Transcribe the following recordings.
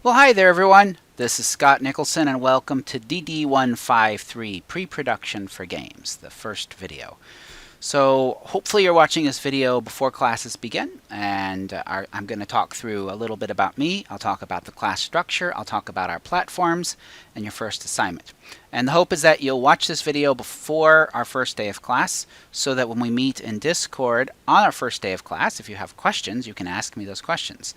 Well, hi there, everyone. This is Scott Nicholson, and welcome to DD153 Pre-Production for Games, the first video. So, hopefully, you're watching this video before classes begin, and I'm going to talk through a little bit about me. I'll talk about the class structure, I'll talk about our platforms, and your first assignment. And the hope is that you'll watch this video before our first day of class, so that when we meet in Discord on our first day of class, if you have questions, you can ask me those questions.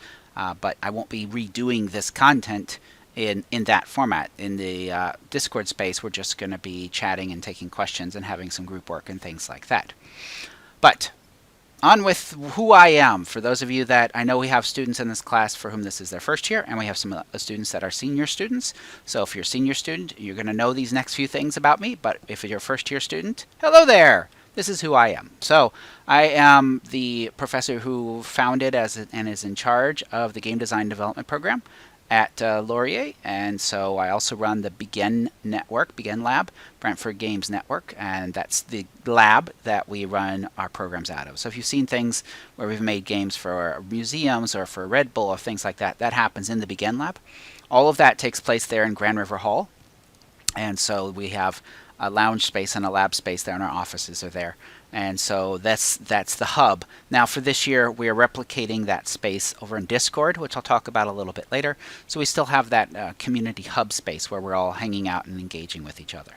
But I won't be redoing this content in that format. In the Discord space, we're just going to be chatting and taking questions and having some group work and things like that. But on with who I am. For those of you that I know, we have students in this class for whom this is their first year, and we have some students that are senior students. So if you're a senior student, you're going to know these next few things about me. But if you're a first year student, hello there. This is who I am. So I am the professor who founded and is in charge of the game design development program at Laurier, and so I also run the BGNlab, Brantford Games Network, and that's the lab that we run our programs out of. So if you've seen things where we've made games for museums or for Red Bull or things like that, that happens in the BGNlab. All of that takes place there in Grand River Hall, and so we have a lounge space and a lab space there, and our offices are there. And so that's the hub. Now for this year, we are replicating that space over in Discord, which I'll talk about a little bit later. So we still have that community hub space where we're all hanging out and engaging with each other.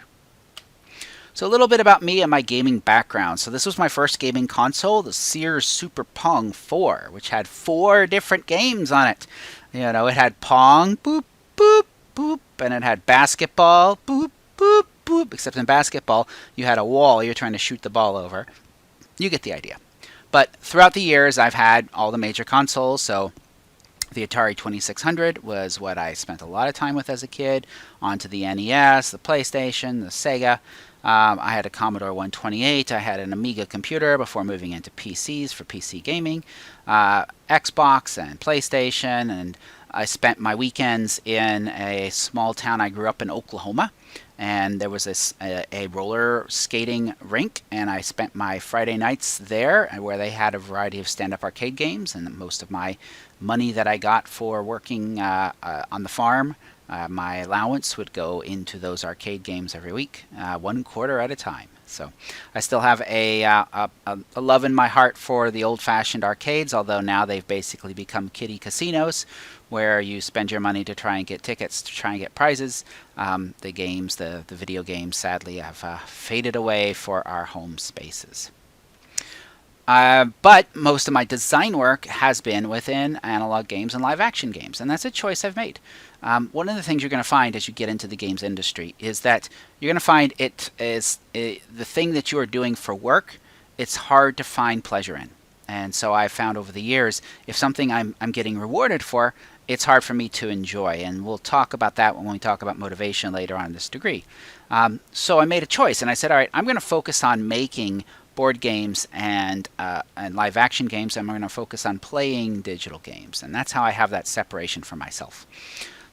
So a little bit about me and my gaming background. So this was my first gaming console, the Sears Super Pong 4, which had 4 different games on it. You know, it had Pong, boop, boop, boop, and it had basketball, boop, boop, boop, except in basketball, you had a wall you're trying to shoot the ball over. You get the idea. But throughout the years, I've had all the major consoles, so the Atari 2600 was what I spent a lot of time with as a kid, onto the NES, the PlayStation, the Sega. I had a Commodore 128, I had an Amiga computer before moving into PCs for PC gaming, Xbox and PlayStation, and I spent my weekends in a small town. I grew up in Oklahoma, and there was a roller skating rink, and I spent my Friday nights there, where they had a variety of stand-up arcade games, and most of my money that I got for working on the farm, my allowance would go into those arcade games every week, 1 quarter at a time. So I still have a love in my heart for the old-fashioned arcades, although now they've basically become kiddie casinos, where you spend your money to try and get tickets, to try and get prizes. The video games, sadly, have faded away for our home spaces. But most of my design work has been within analog games and live action games, and that's a choice I've made. One of the things you're going to find as you get into the games industry is that you're going to find the thing that you are doing for work, it's hard to find pleasure in. And so I've found over the years, if something I'm getting rewarded for, it's hard for me to enjoy. And we'll talk about that when we talk about motivation later on in this degree. So I made a choice, and I said, all right, I'm going to focus on making board games and live action games, and I'm going to focus on playing digital games. And that's how I have that separation for myself.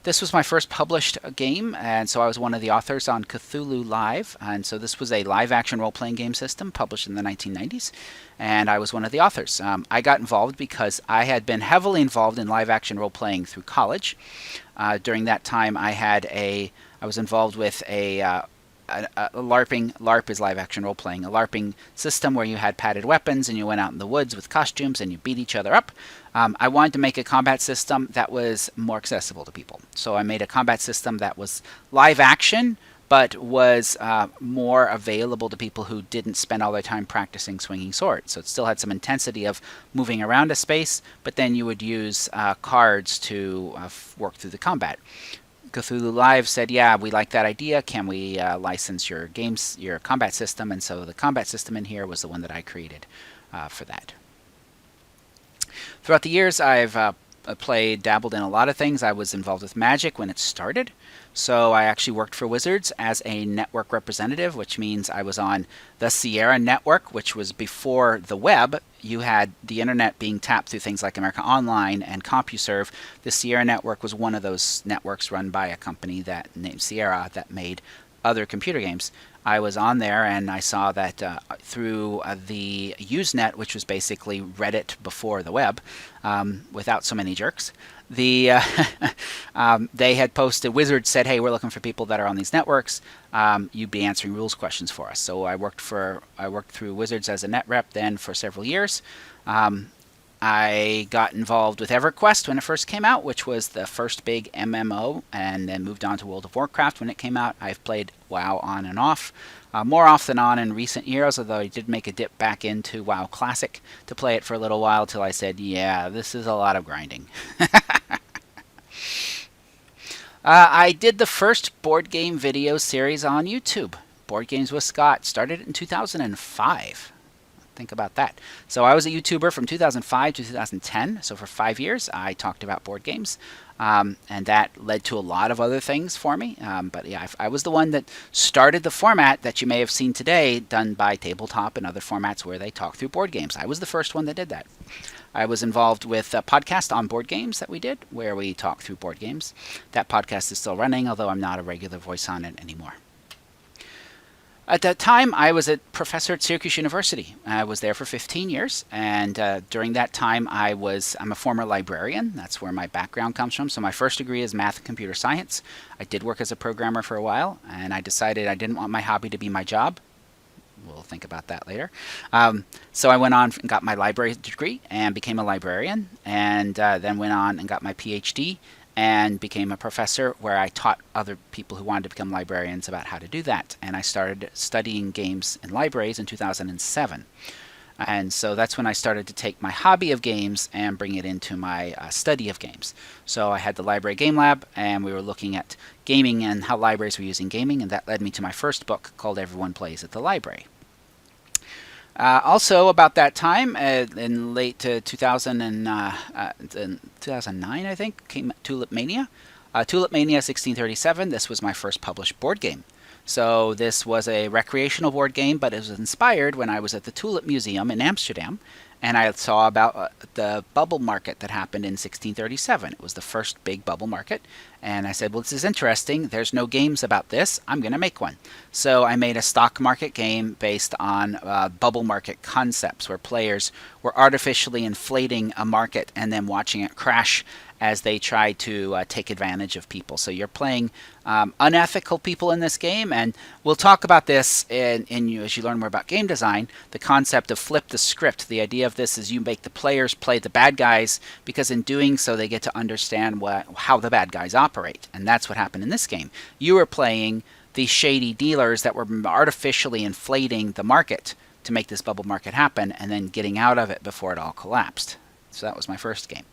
This was my first published game, and so I was one of the authors on Cthulhu Live, and so this was a live-action role-playing game system published in the 1990s, and I was one of the authors. I got involved because I had been heavily involved in live-action role-playing through college. During that time, I was involved with a LARP is live action role playing, a LARPing system where you had padded weapons and you went out in the woods with costumes and you beat each other up. I wanted to make a combat system that was more accessible to people. So I made a combat system that was live action, but was more available to people who didn't spend all their time practicing swinging swords. So it still had some intensity of moving around a space, but then you would use cards to work through the combat. Cthulhu Live said, yeah, we like that idea. Can we license your combat system? And so the combat system in here was the one that I created for that. Throughout the years, I've dabbled in a lot of things. I was involved with Magic when it started. So I actually worked for Wizards as a network representative, which means I was on the Sierra network, which was before the web. You had the internet being tapped through things like America Online and CompuServe. The Sierra network was one of those networks run by a company named Sierra that made other computer games. I was on there, and I saw that through the Usenet, which was basically Reddit before the web, without so many jerks, the they had posted, Wizards said, hey, we're looking for people that are on these networks. You'd be answering rules questions for us. So I worked through Wizards as a net rep then for several years. I got involved with EverQuest when it first came out, which was the first big MMO, and then moved on to World of Warcraft when it came out. I've played WoW on and off, more off than on in recent years, although I did make a dip back into WoW Classic to play it for a little while till I said, yeah, this is a lot of grinding. I did the first board game video series on YouTube, Board Games with Scott. Started in 2005. Think about that. So I was a YouTuber from 2005 to 2010. So for 5 years, I talked about board games. And that led to a lot of other things for me. But yeah, I was the one that started the format that you may have seen today, done by Tabletop and other formats where they talk through board games. I was the first one that did that. I was involved with a podcast on board games that we did, where we talk through board games. That podcast is still running, although I'm not a regular voice on it anymore. At that time, I was a professor at Syracuse University. I was there for 15 years, and during that time, I'm a former librarian. That's where my background comes from. So my first degree is math and computer science. I did work as a programmer for a while, and I decided I didn't want my hobby to be my job. We'll think about that later. So I went on and got my library degree and became a librarian, and then went on and got my PhD and became a professor, where I taught other people who wanted to become librarians about how to do that. And I started studying games in libraries in 2007. And so that's when I started to take my hobby of games and bring it into my study of games. So I had the library game lab, and we were looking at gaming and how libraries were using gaming, and that led me to my first book called Everyone Plays at the Library. Also, about that time, in late 2009, I think, came Tulip Mania. Tulip Mania 1637, this was my first published board game. So this was a recreational board game, but it was inspired when I was at the Tulip Museum in Amsterdam, and I saw about the bubble market that happened in 1637. It was the first big bubble market, and I said, well, this is interesting. There's no games about this. I'm going to make one. So I made a stock market game based on bubble market concepts, where players were artificially inflating a market and then watching it crash as they try to take advantage of people. So you're playing unethical people in this game, and we'll talk about this as you learn more about game design. The concept of flip the script. The idea of this is you make the players play the bad guys, because in doing so they get to understand how the bad guys operate. And that's what happened in this game. You were playing the shady dealers that were artificially inflating the market to make this bubble market happen, and then getting out of it before it all collapsed. So that was my first game.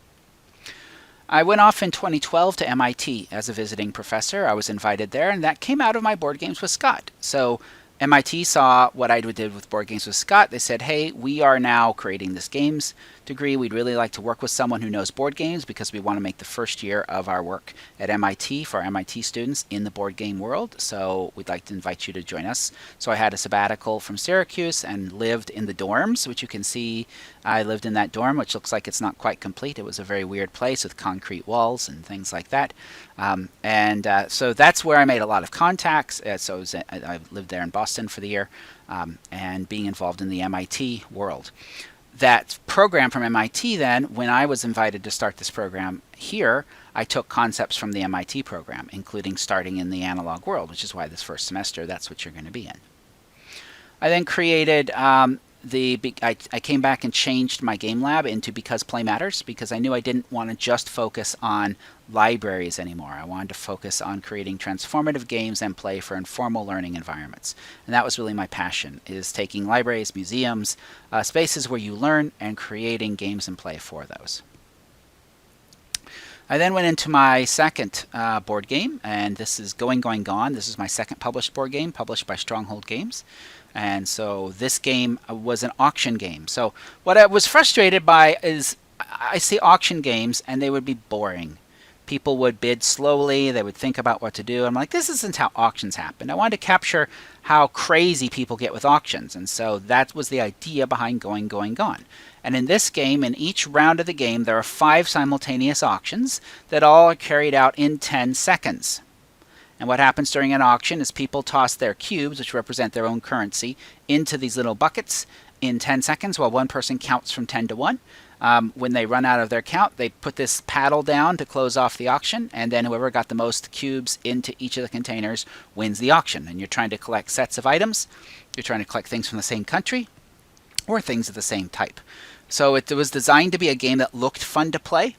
I went off in 2012 to MIT as a visiting professor. I was invited there, and that came out of my Board Games with Scott. So MIT saw what I did with Board Games with Scott. They said, hey, we are now creating this games degree. We'd really like to work with someone who knows board games, because we want to make the first year of our work at MIT for our MIT students in the board game world. So we'd like to invite you to join us. So I had a sabbatical from Syracuse and lived in the dorms, which you can see. I lived in that dorm, which looks like it's not quite complete. It was a very weird place with concrete walls and things like that. So that's where I made a lot of contacts. I lived there in Boston for the year, and being involved in the MIT world. That program from MIT then, when I was invited to start this program here, I took concepts from the MIT program, including starting in the analog world, which is why this first semester, that's what you're going to be in. I then created I came back and changed my game lab into Because Play Matters, because I knew I didn't want to just focus on libraries anymore. I wanted to focus on creating transformative games and play for informal learning environments. And that was really my passion, is taking libraries, museums, spaces where you learn, and creating games and play for those. I then went into my second board game, and this is Going, Going, Gone. This is my second published board game, published by Stronghold Games. And so this game was an auction game. So what I was frustrated by is I see auction games and they would be boring. People would bid slowly. They would think about what to do. I'm like, this isn't how auctions happen. I wanted to capture how crazy people get with auctions. And so that was the idea behind Going, Going, Gone. And in this game, in each round of the game, there are 5 simultaneous auctions that all are carried out in 10 seconds. And what happens during an auction is people toss their cubes, which represent their own currency, into these little buckets in 10 seconds while one person counts from 10 to 1. When they run out of their count, they put this paddle down to close off the auction, and then whoever got the most cubes into each of the containers wins the auction. And you're trying to collect sets of items. You're trying to collect things from the same country or things of the same type. So it was designed to be a game that looked fun to play.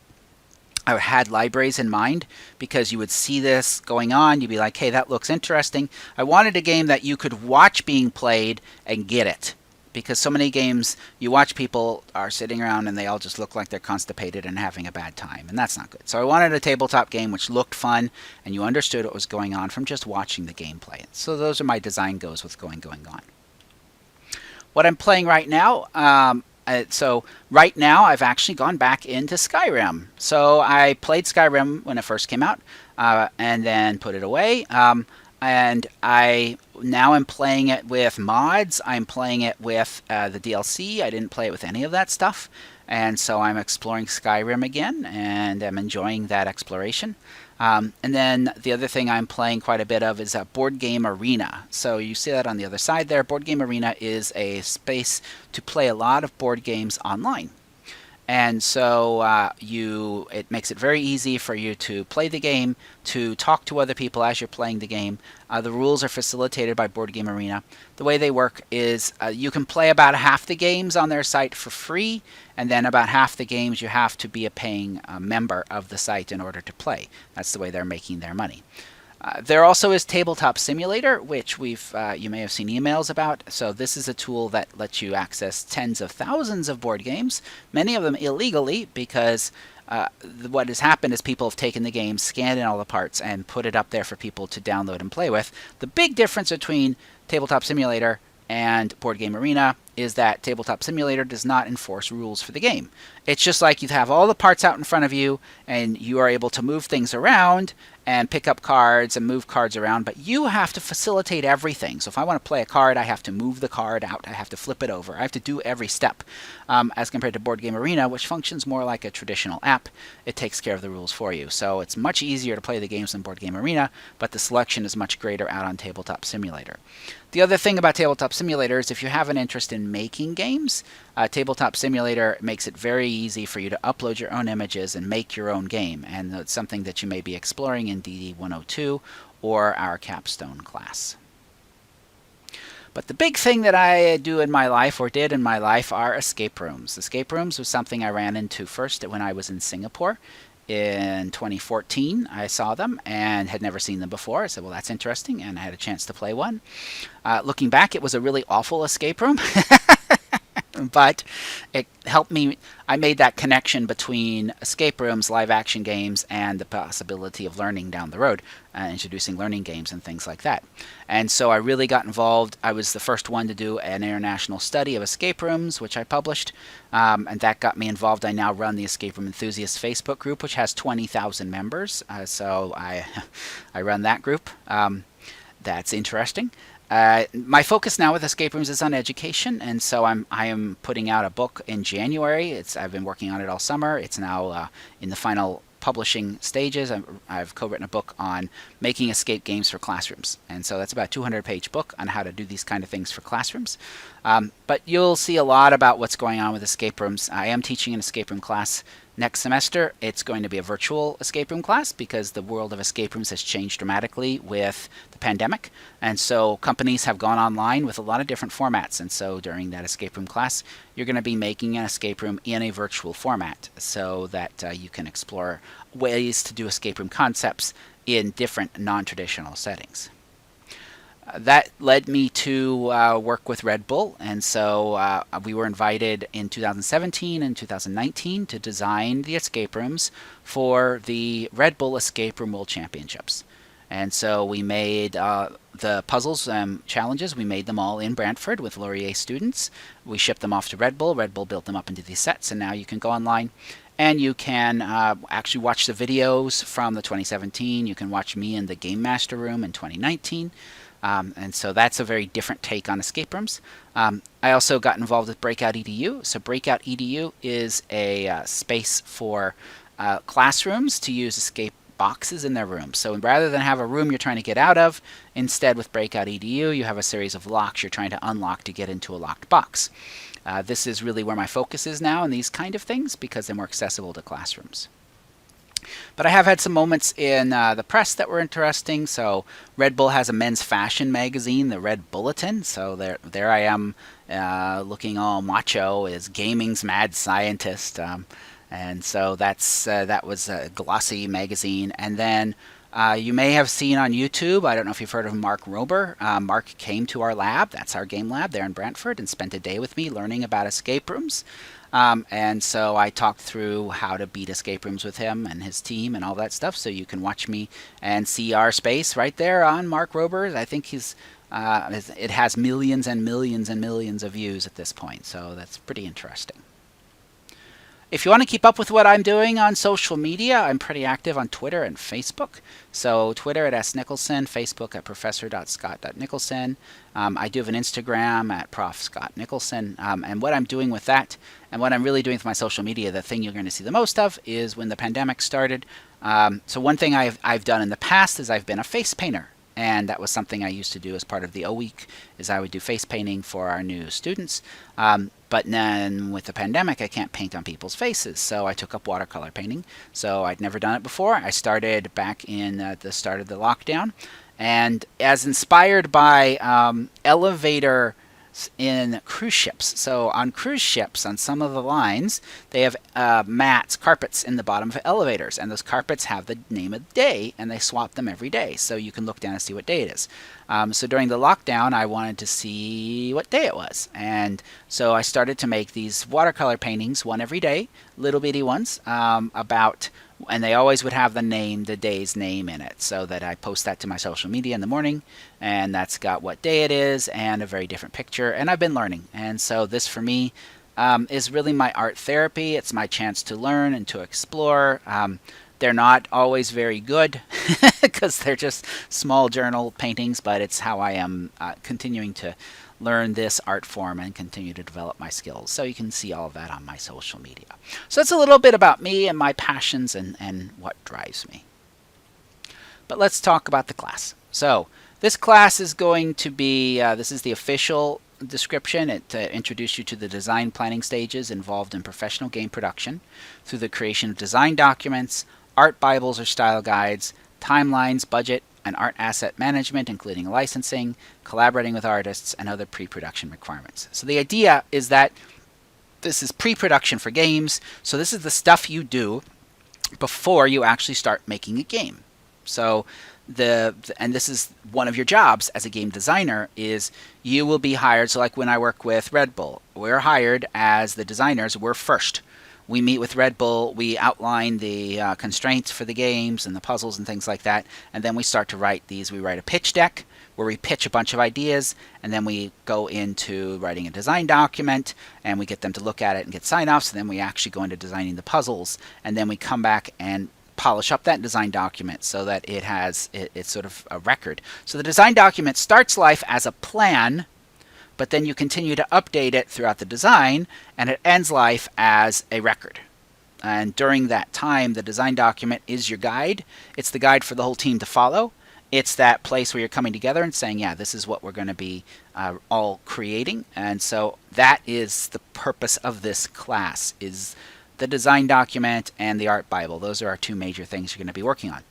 I had libraries in mind because you would see this going on. You'd be like, hey, that looks interesting. I wanted a game that you could watch being played and get it. Because so many games you watch people are sitting around and they all just look like they're constipated and having a bad time. And that's not good. So I wanted a tabletop game which looked fun and you understood what was going on from just watching the gameplay. So those are my design goals with going on. What I'm playing right now, right now I've actually gone back into Skyrim. So I played Skyrim when it first came out and then put it away. And I now am playing it with mods. I'm playing it with the DLC. I didn't play it with any of that stuff. And so I'm exploring Skyrim again, and I'm enjoying that exploration. And then the other thing I'm playing quite a bit of is a Board Game Arena. So you see that on the other side there. Board Game Arena is a space to play a lot of board games online. And so it makes it very easy for you to play the game, to talk to other people as you're playing the game. The rules are facilitated by Board Game Arena. The way they work is you can play about half the games on their site for free, and then about half the games you have to be a paying member of the site in order to play. That's the way they're making their money. There also is Tabletop Simulator, which you may have seen emails about. So this is a tool that lets you access tens of thousands of board games, many of them illegally, because what has happened is people have taken the game, scanned in all the parts, and put it up there for people to download and play with. The big difference between Tabletop Simulator and Board Game Arena is that Tabletop Simulator does not enforce rules for the game. It's just like you have all the parts out in front of you, and you are able to move things around and pick up cards and move cards around, but you have to facilitate everything. So if I want to play a card, I have to move the card out, I have to flip it over, I have to do every step, as compared to Board Game Arena, which functions more like a traditional app. It takes care of the rules for you. So it's much easier to play the games than Board Game Arena, but the selection is much greater out on Tabletop Simulator. The other thing about Tabletop Simulator is if you have an interest in making games, Tabletop Simulator makes it very easy for you to upload your own images and make your own game, and it's something that you may be exploring in DD152 or our capstone class. But the big thing that I do in my life, or did in my life, are escape rooms. Escape rooms was something I ran into first when I was in Singapore. In 2014, I saw them and had never seen them before. I said, well, that's interesting, and I had a chance to play one. Looking back, it was a really awful escape room. But it helped me. I made that connection between escape rooms, live action games, and the possibility of learning down the road, introducing learning games and things like that. And so I really got involved. I was the first one to do an international study of escape rooms, which I published, and that got me involved. I now run the Escape Room Enthusiasts Facebook group, which has 20,000 members. So I run that group. That's interesting. My focus now with escape rooms is on education, and so I am putting out a book in January. I've been working on it all summer. It's now in the final publishing stages. I've co-written a book on making escape games for classrooms, and so that's about a 200-page book on how to do these kind of things for classrooms. But you'll see a lot about what's going on with escape rooms. I am teaching an escape room class next semester. It's going to be a virtual escape room class because the world of escape rooms has changed dramatically with the pandemic, and so companies have gone online with a lot of different formats. And so during that escape room class, you're going to be making an escape room in a virtual format so that you can explore ways to do escape room concepts in different non-traditional settings. That led me to work with Red Bull, and so we were invited in 2017 and 2019 to design the escape rooms for the Red Bull Escape Room World Championships. And so we made the puzzles challenges. We made them all in Brantford with Laurier students. We shipped them off to Red Bull. Red Bull built them up into these sets, and now you can go online and you can actually watch the videos from the 2017. You can watch me in the Game Master Room in 2019. And so that's a very different take on escape rooms. I also got involved with Breakout EDU. So Breakout EDU is a space for classrooms to use escape boxes in their rooms. So rather than have a room you're trying to get out of, instead with Breakout EDU, you have a series of locks you're trying to unlock to get into a locked box. This is really where my focus is now in these kind of things because they're more accessible to classrooms. But I have had some moments in the press that were interesting. So Red Bull has a men's fashion magazine, the Red Bulletin. So there I am looking all macho as gaming's mad scientist. And so that was a glossy magazine. And then you may have seen on YouTube, I don't know if you've heard of Mark Rober. Mark came to our lab, that's our game lab there in Brantford, and spent a day with me learning about escape rooms. And so I talked through how to beat escape rooms with him and his team and all that stuff. So you can watch me and see our space right there on Mark Rober. I think it has millions and millions and millions of views at this point. So that's pretty interesting. If you want to keep up with what I'm doing on social media, I'm pretty active on Twitter and Facebook. So Twitter at @snicholson, Facebook at professor.scott.nicholson. I do have an Instagram at Prof. Scott Nicholson. And what I'm doing with that, and what I'm really doing with my social media, the thing you're going to see the most of is when the pandemic started. So one thing I've done in the past is I've been a face painter. And that was something I used to do as part of the O Week, is I would do face painting for our new students. But then with the pandemic, I can't paint on people's faces, so I took up watercolor painting. So I'd never done it before. I started back in the start of the lockdown, and as inspired by elevator in cruise ships. So on cruise ships, on some of the lines, they have mats, carpets in the bottom of elevators, and those carpets have the name of the day, and they swap them every day, so you can look down and see what day it is. So during the lockdown, I wanted to see what day it was, and so I started to make these watercolor paintings, one every day, little bitty ones, and they always would have the day's name in it, so that I post that to my social media in the morning, and that's got what day it is and a very different picture, and I've been learning. And so this for me is really my art therapy. It's my chance to learn and to explore. They're not always very good because they're just small journal paintings, but it's how I am continuing to learn this art form and continue to develop my skills. So you can see all of that on my social media. So that's a little bit about me and my passions and what drives me. But let's talk about the class. So this class is going to be, this is the official description. It introduced you to the design planning stages involved in professional game production through the creation of design documents, art bibles or style guides, timelines, budget, and art asset management, including licensing, collaborating with artists, and other pre-production requirements. So the idea is that this is pre-production for games. So this is the stuff you do before you actually start making a game. So and this is one of your jobs as a game designer, is you will be hired. So like when I work with Red Bull, we're hired as the designers. We're first. We meet with Red Bull, we outline the constraints for the games and the puzzles and things like that, and then we start to write these. We write a pitch deck where we pitch a bunch of ideas, and then we go into writing a design document, and we get them to look at it and get sign-offs, and then we actually go into designing the puzzles, and then we come back and polish up that design document so that it's sort of a record. So the design document starts life as a plan, but then you continue to update it throughout the design, and it ends life as a record. And during that time, the design document is your guide. It's the guide for the whole team to follow. It's that place where you're coming together and saying, yeah, this is what we're going to be all creating. And so that is the purpose of this class, is the design document and the art bible. Those are our two major things you're going to be working on.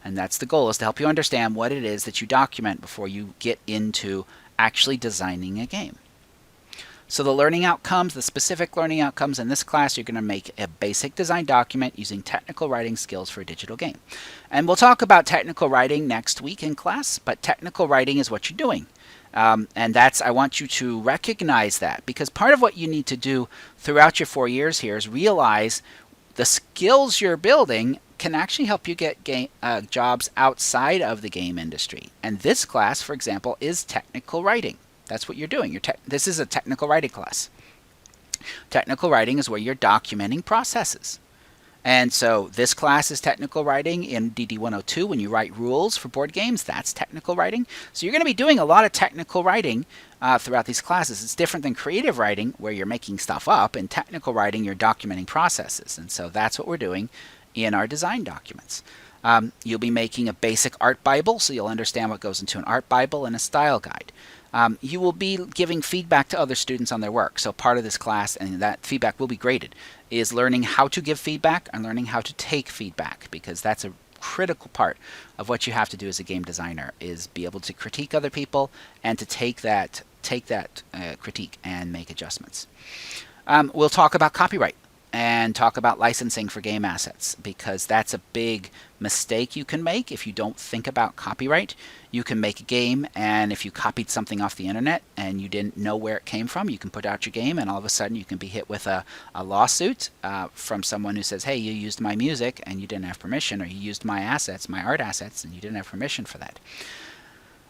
And that's the goal, is to help you understand what it is that you document before you get into actually designing a game. So the learning outcomes, the specific learning outcomes in this class, you're going to make a basic design document using technical writing skills for a digital game. And we'll talk about technical writing next week in class, but technical writing is what you're doing. And I want you to recognize that, because part of what you need to do throughout your 4 years here is realize the skills you're building can actually help you get jobs outside of the game industry. And this class, for example, is technical writing. That's what you're doing. This is a technical writing class. Technical writing is where you're documenting processes. And so this class is technical writing in DD102. When you write rules for board games, that's technical writing. So you're going to be doing a lot of technical writing throughout these classes. It's different than creative writing, where you're making stuff up. In technical writing, you're documenting processes. And so that's what we're doing in our design documents. You'll be making a basic art bible, so you'll understand what goes into an art bible and a style guide. you will be giving feedback to other students on their work. So part of this class, and that feedback will be graded, is learning how to give feedback and learning how to take feedback, because that's a critical part of what you have to do as a game designer, is be able to critique other people and to take that critique and make adjustments. We'll talk about copyright and talk about licensing for game assets, because that's a big mistake you can make if you don't think about copyright. You can make a game, and if you copied something off the internet and you didn't know where it came from, you can put out your game, and all of a sudden you can be hit with a lawsuit from someone who says, hey, you used my music and you didn't have permission, or you used my assets, my art assets, and you didn't have permission for that.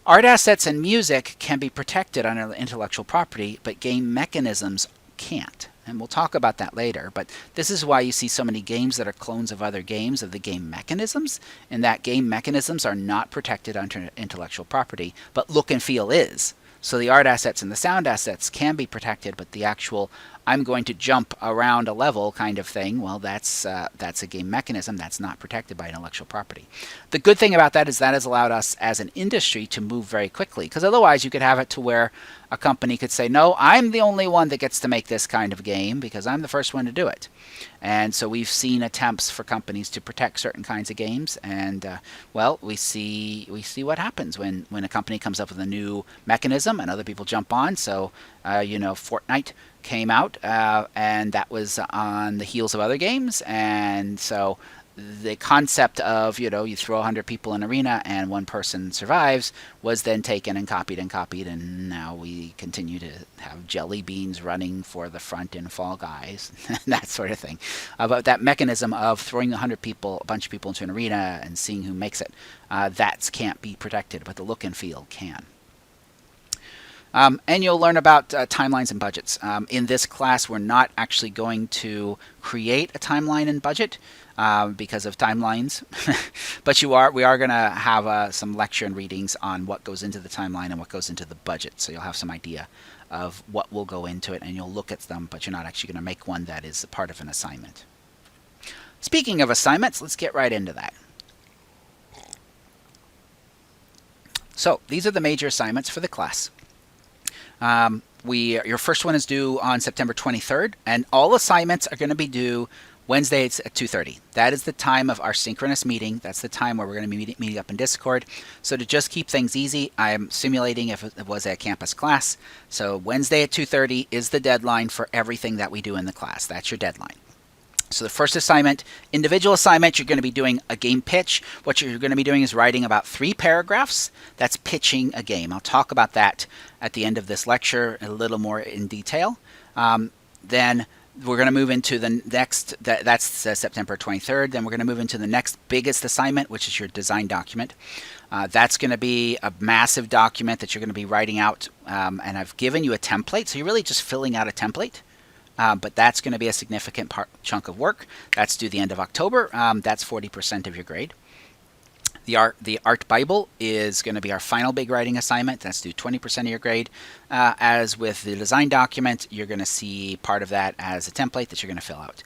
Art assets and music can be protected under intellectual property, but game mechanisms can't. And we'll talk about that later, but this is why you see so many games that are clones of other games of the game mechanisms, and that game mechanisms are not protected under intellectual property, but look and feel is. So the art assets and the sound assets can be protected, but the actual I'm going to jump around a level kind of thing, well, that's a game mechanism that's not protected by intellectual property. The good thing about that is that has allowed us as an industry to move very quickly, because otherwise you could have it to where a company could say, no, I'm the only one that gets to make this kind of game because I'm the first one to do it. And so we've seen attempts for companies to protect certain kinds of games, and well, we see what happens when a company comes up with a new mechanism and other people jump on. So Fortnite came out, and that was on the heels of other games, and so the concept of you throw 100 people in an arena and one person survives was then taken and copied, and now we continue to have jelly beans running for the front in Fall Guys, that sort of thing. But that mechanism of throwing a bunch of people into an arena and seeing who makes it, that can't be protected, but the look and feel can. And you'll learn about timelines and budgets. In this class, we're not actually going to create a timeline and budget because of timelines, but we are going to have some lecture and readings on what goes into the timeline and what goes into the budget. So you'll have some idea of what will go into it, and you'll look at them, but you're not actually going to make one that is a part of an assignment. Speaking of assignments, let's get right into that. So these are the major assignments for the class. Your first one is due on September 23rd, and all assignments are going to be due Wednesdays at 2:30. That is the time of our synchronous meeting. That's the time where we're going to be meeting up in Discord. So to just keep things easy, I'm simulating if it was a campus class. So Wednesday at 2:30 is the deadline for everything that we do in the class. That's your deadline. So the first assignment, individual assignment, you're going to be doing a game pitch. What you're going to be doing is writing about 3 paragraphs. That's pitching a game. I'll talk about that at the end of this lecture a little more in detail. Then we're going to move into the next, that's September 23rd. Then we're going to move into the next biggest assignment, which is your design document. That's going to be a massive document that you're going to be writing out. And I've given you a template, so you're really just filling out a template. But that's going to be a significant chunk of work. That's due the end of October. That's 40% of your grade. The Art Bible is going to be our final big writing assignment. That's due 20% of your grade. As with the design document, you're going to see part of that as a template that you're going to fill out.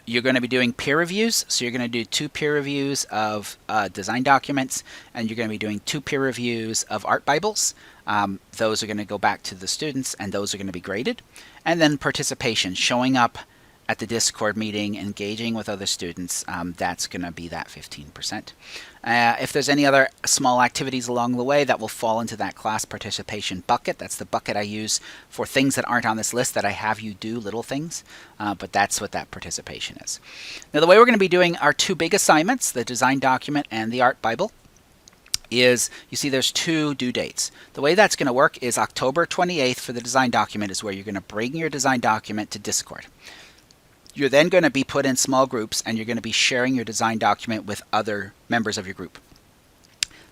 You're going to be doing peer reviews. So you're going to do 2 peer reviews of design documents, and you're going to be doing 2 peer reviews of Art Bibles. Those are going to go back to the students, and those are going to be graded. And then participation, showing up at the Discord meeting, engaging with other students, that's going to be that 15%. If there's any other small activities along the way, that will fall into that class participation bucket. That's the bucket I use for things that aren't on this list that I have you do, little things, but that's what that participation is. Now the way we're going to be doing our 2 big assignments, the design document and the Art Bible, is, you see there's 2 due dates. The way that's going to work is October 28th for the design document is where you're going to bring your design document to Discord. You're then going to be put in small groups, and you're going to be sharing your design document with other members of your group.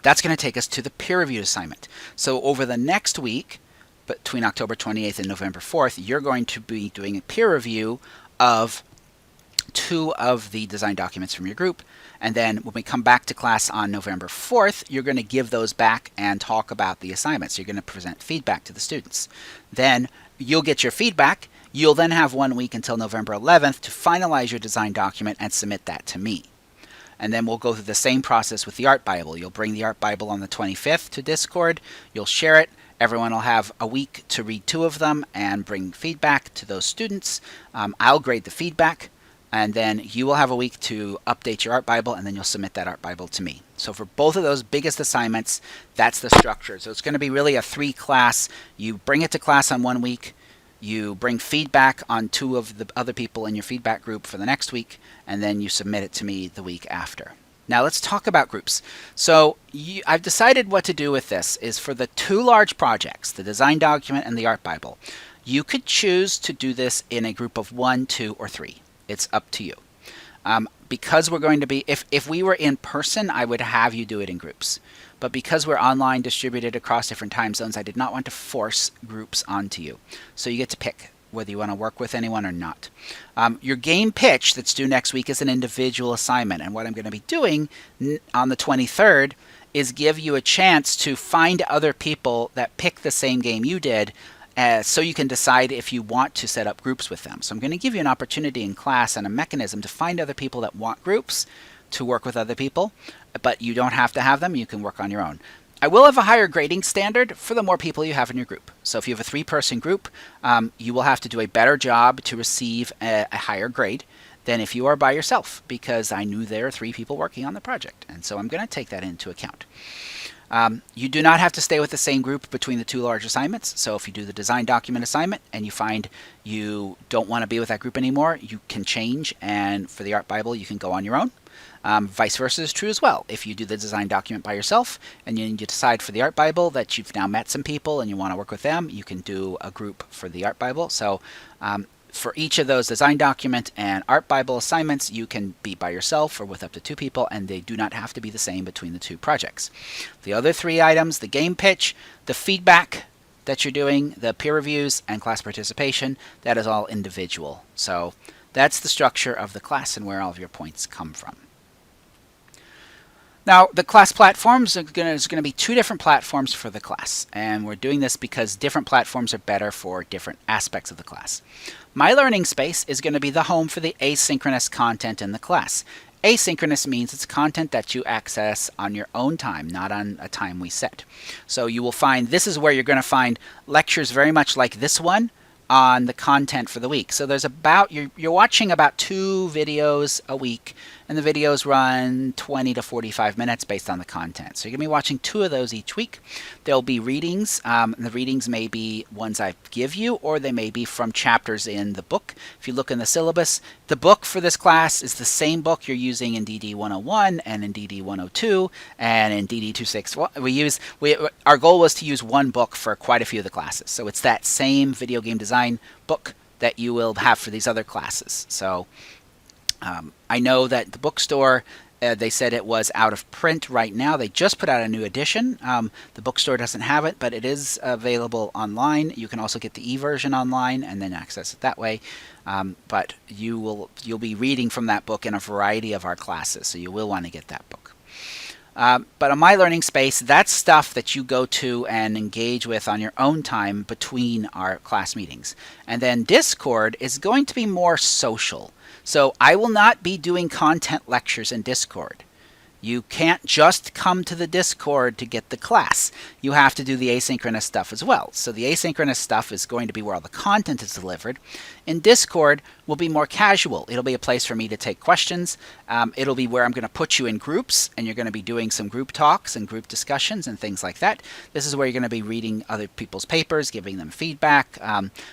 That's going to take us to the peer review assignment. So over the next week, between October 28th and November 4th, you're going to be doing a peer review of 2 of the design documents from your group. And then when we come back to class on November 4th, you're going to give those back and talk about the assignments. You're going to present feedback to the students. Then you'll get your feedback. You'll then have 1 week until November 11th to finalize your design document and submit that to me. And then we'll go through the same process with the Art Bible. You'll bring the Art Bible on the 25th to Discord. You'll share it. Everyone will have a week to read 2 of them and bring feedback to those students. I'll grade the feedback, and then you will have a week to update your art Bible, and then you'll submit that art Bible to me. So for both of those biggest assignments, that's the structure. So it's going to be really a 3-class. You bring it to class on 1 week, you bring feedback on 2 of the other people in your feedback group for the next week, and then you submit it to me the week after. Now let's talk about groups. So I've decided what to do with this is for the 2 large projects, the design document and the art Bible, you could choose to do this in a group of 1, 2, or 3. It's up to you. Because we're going to be, if we were in person, I would have you do it in groups. But because we're online distributed across different time zones, I did not want to force groups onto you. So you get to pick whether you want to work with anyone or not. Your game pitch that's due next week is an individual assignment. And what I'm going to be doing on the 23rd is give you a chance to find other people that pick the same game you did, so you can decide if you want to set up groups with them. So I'm going to give you an opportunity in class and a mechanism to find other people that want groups to work with other people, but you don't have to have them. You can work on your own. I will have a higher grading standard for the more people you have in your group. So if you have a 3-person group, you will have to do a better job to receive a higher grade than if you are by yourself, because I knew there are 3 people working on the project. And so I'm going to take that into account. You do not have to stay with the same group between the 2 large assignments. So if you do the design document assignment and you find you don't want to be with that group anymore, you can change, and for the art Bible you can go on your own. Vice versa is true as well. If you do the design document by yourself and you decide for the art Bible that you've now met some people and you want to work with them, you can do a group for the art Bible. So for each of those design document and art Bible assignments, you can be by yourself or with up to 2 people, and they do not have to be the same between the 2 projects. The other 3 items, the game pitch, the feedback that you're doing, the peer reviews, and class participation, that is all individual. So that's the structure of the class and where all of your points come from. Now, the class platforms, there's going to be 2 different platforms for the class, and we're doing this because different platforms are better for different aspects of the class. My Learning Space is going to be the home for the asynchronous content in the class. Asynchronous means it's content that you access on your own time, not on a time we set. So you will find, this is where you're going to find lectures very much like this one on the content for the week. So there's about, you're watching about 2 videos a week, and the videos run 20 to 45 minutes based on the content. So you're going to be watching 2 of those each week. There'll be readings. The readings may be ones I give you, or they may be from chapters in the book. If you look in the syllabus, the book for this class is the same book you're using in DD101 and in DD102 and in DD261. Our goal was to use one book for quite a few of the classes. So it's that same video game design book that you will have for these other classes. So I know that the bookstore, they said it was out of print right now. They just put out a new edition. The bookstore doesn't have it, but it is available online. You can also get the e-version online and then access it that way. But you'll be reading from that book in a variety of our classes, so you will want to get that book. But on My Learning Space, that's stuff that you go to and engage with on your own time between our class meetings. And then Discord is going to be more social. So I will not be doing content lectures in Discord. You can't just come to the Discord to get the class. You have to do the asynchronous stuff as well. So the asynchronous stuff is going to be where all the content is delivered. In Discord will be more casual. It'll be a place for me to take questions. It'll be where I'm going to put you in groups, and you're going to be doing some group talks and group discussions and things like that. This is where you're going to be reading other people's papers, giving them feedback.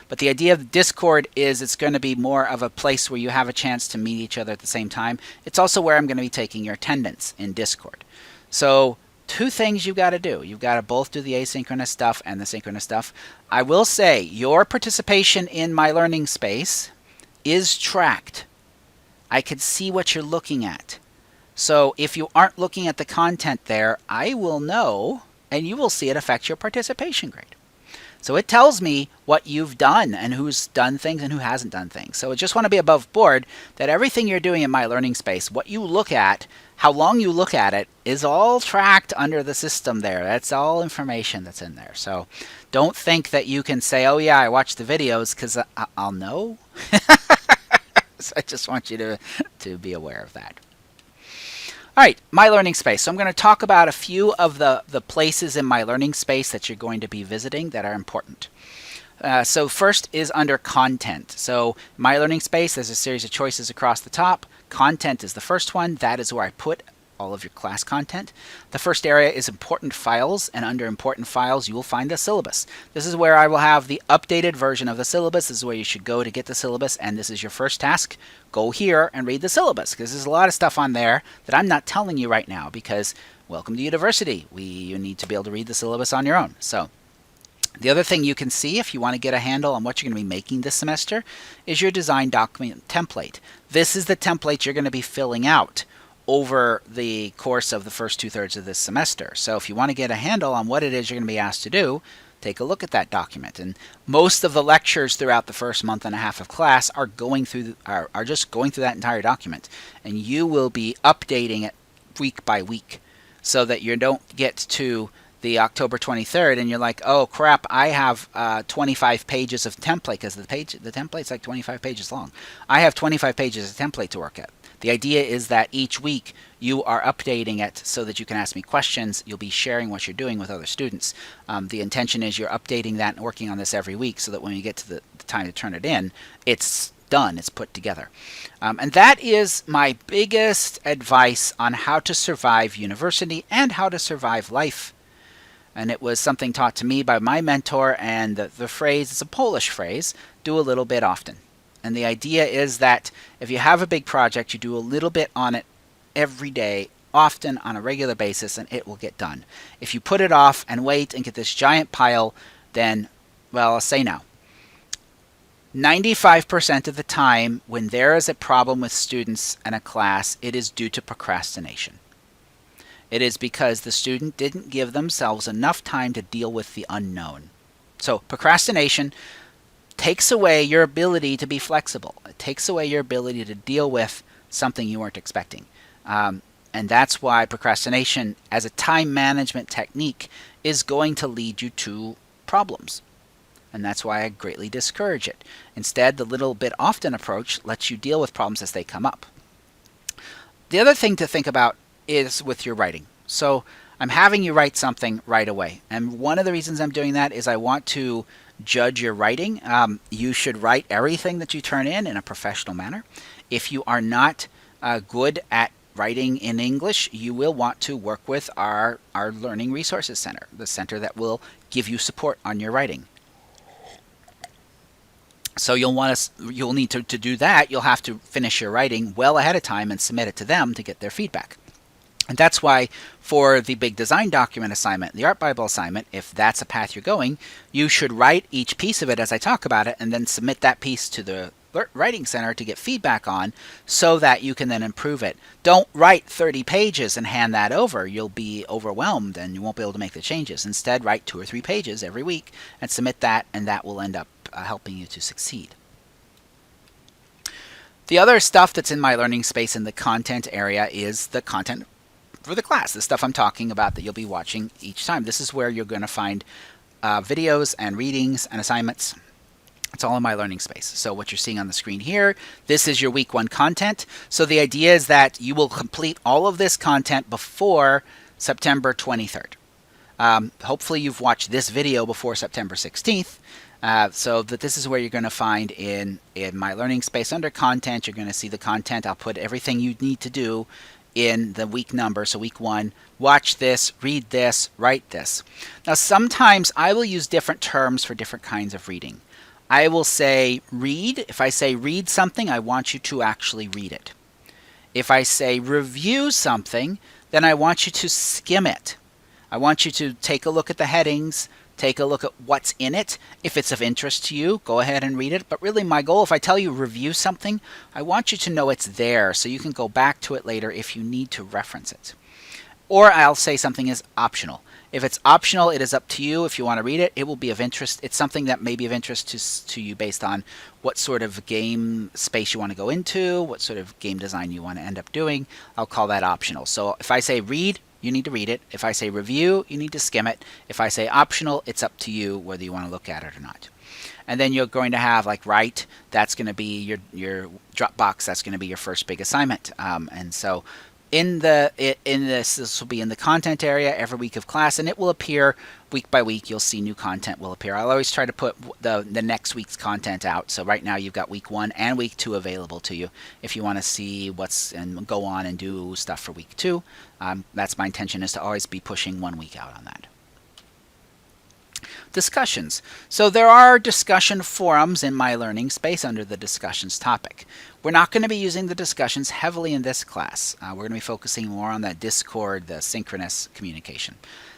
But the idea of Discord is it's going to be more of a place where you have a chance to meet each other at the same time. It's also where I'm going to be taking your attendance in Discord. So 2 things you've got to do. You've got to both do the asynchronous stuff and the synchronous stuff. I will say your participation in My Learning Space is tracked. I can see what you're looking at. So if you aren't looking at the content there, I will know, and you will see it affect your participation grade. So it tells me what you've done and who's done things and who hasn't done things. So I just want to be above board that everything you're doing in My Learning Space, what you look at, how long you look at it, is all tracked under the system there. That's all information that's in there. So don't think that you can say, oh yeah, I watched the videos, because I'll know. So I just want you to be aware of that. All right, My Learning Space. So I'm going to talk about a few of the places in My Learning Space that you're going to be visiting that are important. So first is under Content. So My Learning Space, there's a series of choices across the top. Content is the first one. That is where I put all of your class content. The first area is Important Files, and under Important Files you will find the syllabus. This is where I will have the updated version of the syllabus. This is where you should go to get the syllabus, and this is your first task. Go here and read the syllabus, because there's a lot of stuff on there that I'm not telling you right now, because welcome to university. You need to be able to read the syllabus on your own. So the other thing you can see if you want to get a handle on what you're going to be making this semester is your design document template. This is the template you're going to be filling out over the course of the first 2/3 of this semester. So if you want to get a handle on what it is you're going to be asked to do, take a look at that document. And most of the lectures throughout the first month and a half of class are just going through that entire document. And you will be updating it week by week so that you don't get to the October 23rd and you're like, oh crap, I have 25 pages of template, because the template's like 25 pages long. I have 25 pages of template to work at. The idea is that each week you are updating it so that you can ask me questions. You'll be sharing what you're doing with other students. The intention is you're updating that and working on this every week so that when you get to the time to turn it in, it's done, it's put together. And that is my biggest advice on how to survive university and how to survive life. And it was something taught to me by my mentor, and the phrase, it's a Polish phrase, do a little bit often. And the idea is that if you have a big project, you do a little bit on it every day, often on a regular basis, and it will get done. If you put it off and wait and get this giant pile, then, well, I'll say now, 95% of the time when there is a problem with students in a class, it is due to procrastination. It is because the student didn't give themselves enough time to deal with the unknown. So procrastination takes away your ability to be flexible. It takes away your ability to deal with something you weren't expecting. And that's why procrastination as a time management technique is going to lead you to problems. And that's why I greatly discourage it. Instead, the little bit often approach lets you deal with problems as they come up. The other thing to think about is with your writing. So I'm having you write something right away. And one of the reasons I'm doing that is I want to judge your writing. You should write everything that you turn in a professional manner. If you are not good at writing in English, you will want to work with our Learning Resources Center, the center that will give you support on your writing. So you'll need to do that. You'll have to finish your writing well ahead of time and submit it to them to get their feedback. And that's why for the big design document assignment, the Art Bible assignment, if that's a path you're going, you should write each piece of it as I talk about it and then submit that piece to the Writing Center to get feedback on so that you can then improve it. Don't write 30 pages and hand that over. You'll be overwhelmed and you won't be able to make the changes. Instead, write 2 or 3 pages every week and submit that, and that will end up helping you to succeed. The other stuff that's in My Learning Space in the content area is the content for the class, the stuff I'm talking about that you'll be watching each time. This is where you're going to find videos and readings and assignments. It's all in My Learning Space. So what you're seeing on the screen here, this is your week 1 content. So the idea is that you will complete all of this content before September 23rd. Hopefully you've watched this video before September 16th. So that this is where you're going to find in My Learning Space under content, you're going to see the content. I'll put everything you need to do in the week number. So week 1, watch this, read this, write this. Now sometimes I will use different terms for different kinds of reading. I will say read. If I say read something, I want you to actually read it. If I say review something, then I want you to skim it. I want you to take a look at the headings, take a look at what's in it. If it's of interest to you, go ahead and read it. But really my goal, if I tell you review something, I want you to know it's there so you can go back to it later if you need to reference it. Or I'll say something is optional. If it's optional, it is up to you. If you want to read it, it will be of interest. It's something that may be of interest to you based on what sort of game space you want to go into, what sort of game design you want to end up doing. I'll call that optional. So if I say read, you need to read it. If I say review, you need to skim it. If I say optional, it's up to you whether you want to look at it or not. And then you're going to have like write, that's going to be your Dropbox, that's going to be your first big assignment. And so This will be in the content area every week of class, and it will appear week by week. You'll see new content will appear. I'll always try to put the next week's content out. So right now you've got week 1 and week 2 available to you if you want to see what's and go on and do stuff for week 2. That's my intention, is to always be pushing 1 week out on that. Discussions. So there are discussion forums in My Learning Space under the discussions topic. We're not going to be using the discussions heavily in this class. We're going to be focusing more on that Discord, the synchronous communication.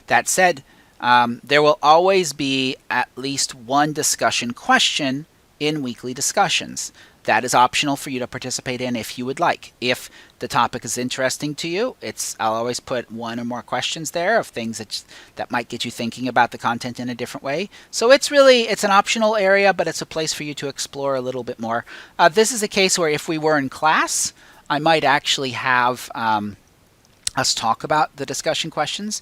That said, there will always be at least one discussion question in weekly discussions. That is optional for you to participate in if you would like. If the topic is interesting to you, I'll always put 1 or more questions there of things that might get you thinking about the content in a different way. So it's an optional area, but it's a place for you to explore a little bit more. This is a case where if we were in class, I might actually have us talk about the discussion questions.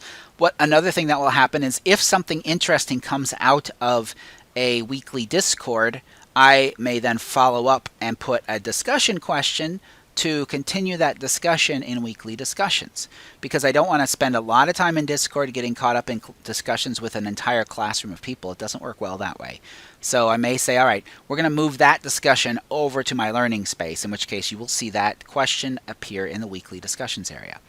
Another thing that will happen is if something interesting comes out of a weekly Discord, I may then follow up and put a discussion question to continue that discussion in weekly discussions, because I don't want to spend a lot of time in Discord getting caught up in discussions with an entire classroom of people. It doesn't work well that way. So I may say, all right, we're going to move that discussion over to My Learning Space, in which case you will see that question appear in the weekly discussions area.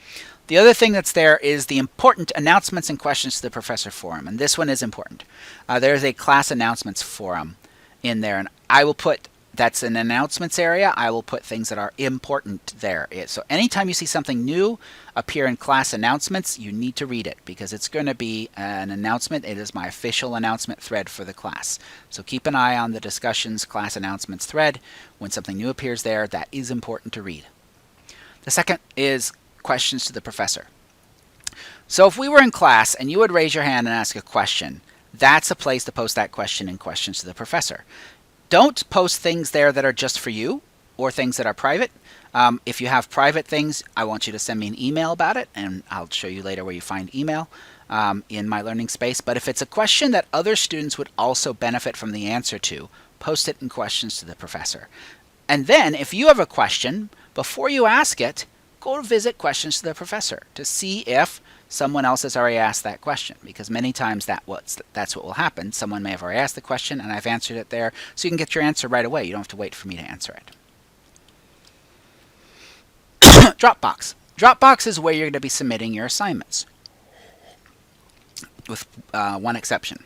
The other thing that's there is the important announcements and questions to the professor forum, and this one is important. There's a class announcements forum in there, and I will put, that's an announcements area, I will put things that are important there. So anytime you see something new appear in class announcements, you need to read it, because it's going to be an announcement. It is my official announcement thread for the class. So keep an eye on the discussions class announcements thread. When something new appears there, that is important to read. The second is questions to the professor. So if we were in class and you would raise your hand and ask a question, that's a place to post that question in questions to the professor. Don't post things there that are just for you or things that are private. If you have private things, I want you to send me an email about it, and I'll show you later where you find email in My Learning Space. But if it's a question that other students would also benefit from the answer to, post it in questions to the professor. And then if you have a question, before you ask it, go visit questions to the professor to see if someone else has already asked that question, because many times that's what will happen. Someone may have already asked the question and I've answered it there, so you can get your answer right away. You don't have to wait for me to answer it. Dropbox. Dropbox is where you're going to be submitting your assignments, with one exception.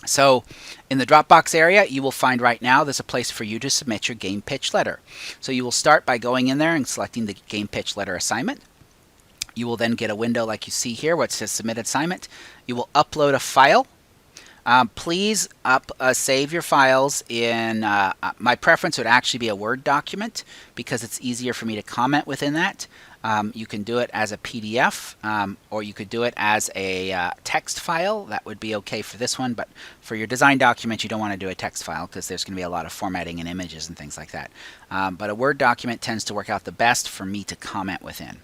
So in the Dropbox area, you will find right now there's a place for you to submit your game pitch letter. So you will start by going in there and selecting the game pitch letter assignment. You will then get a window like you see here where it says submit assignment. You will upload a file. Please save your files in, my preference would actually be a Word document, because it's easier for me to comment within that. You can do it as a PDF, or you could do it as a text file. That would be okay for this one, but for your design document, you don't want to do a text file because there's going to be a lot of formatting and images and things like that. But a Word document tends to work out the best for me to comment within.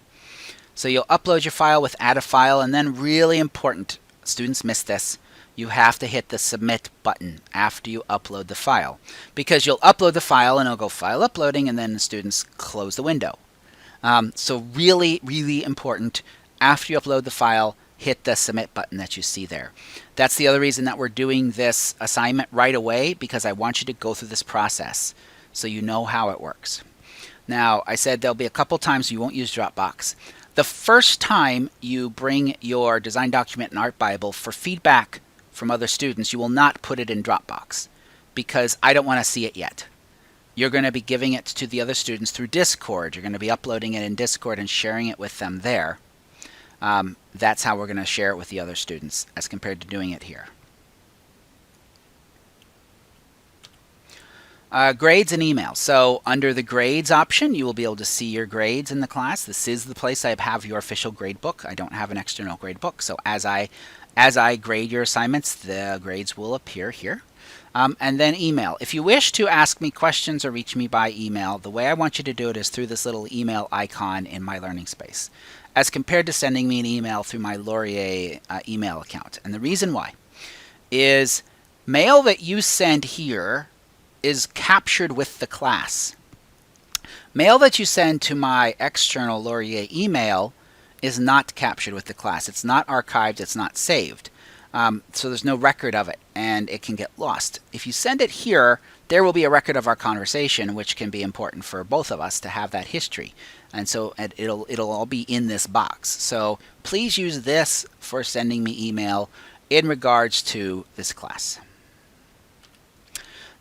So you'll upload your file with add a file, and then really important, students miss this, you have to hit the submit button after you upload the file, because you'll upload the file and it'll go file uploading, and then the students close the window. So really, really important, after you upload the file, hit the submit button that you see there. That's the other reason that we're doing this assignment right away, because I want you to go through this process so you know how it works. Now, I said there'll be a couple times you won't use Dropbox. The first time you bring your design document and art Bible for feedback from other students, you will not put it in Dropbox, because I don't want to see it yet. You're going to be giving it to the other students through Discord. You're going to be uploading it in Discord and sharing it with them there. That's how we're going to share it with the other students as compared to doing it here. Grades and email. So under the grades option, you will be able to see your grades in the class. This is the place I have your official grade book. I don't have an external grade book. So as I grade your assignments, the grades will appear here. And then email. If you wish to ask me questions or reach me by email, the way I want you to do it is through this little email icon in My Learning Space, as compared to sending me an email through my Laurier email account. And the reason why is mail that you send here is captured with the class. Mail that you send to my external Laurier email is not captured with the class. It's not archived. It's not saved. So there's no record of it, and it can get lost. If you send it here, there will be a record of our conversation, which can be important for both of us to have that history. And so it'll all be in this box. So please use this for sending me email in regards to this class.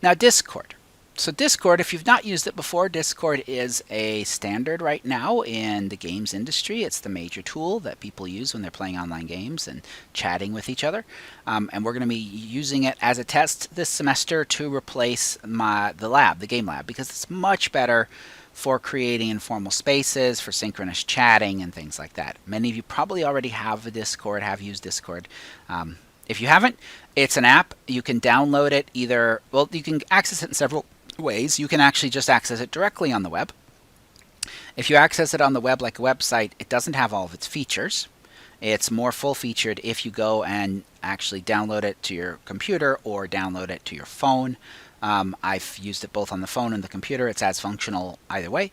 Now, Discord. So Discord, if you've not used it before, Discord is a standard right now in the games industry. It's the major tool that people use when they're playing online games and chatting with each other. And we're going to be using it as a test this semester to replace the game lab, because it's much better for creating informal spaces, for synchronous chatting, and things like that. Many of you probably already have a Discord, have used Discord. If you haven't, it's an app. You can download it either, well, you can access it in several ways. You can actually just access it directly on the web. If you access it on the web like a website, it doesn't have all of its features. It's more full-featured if you go and actually download it to your computer or download it to your phone. I've used it both on the phone and the computer. It's as functional either way.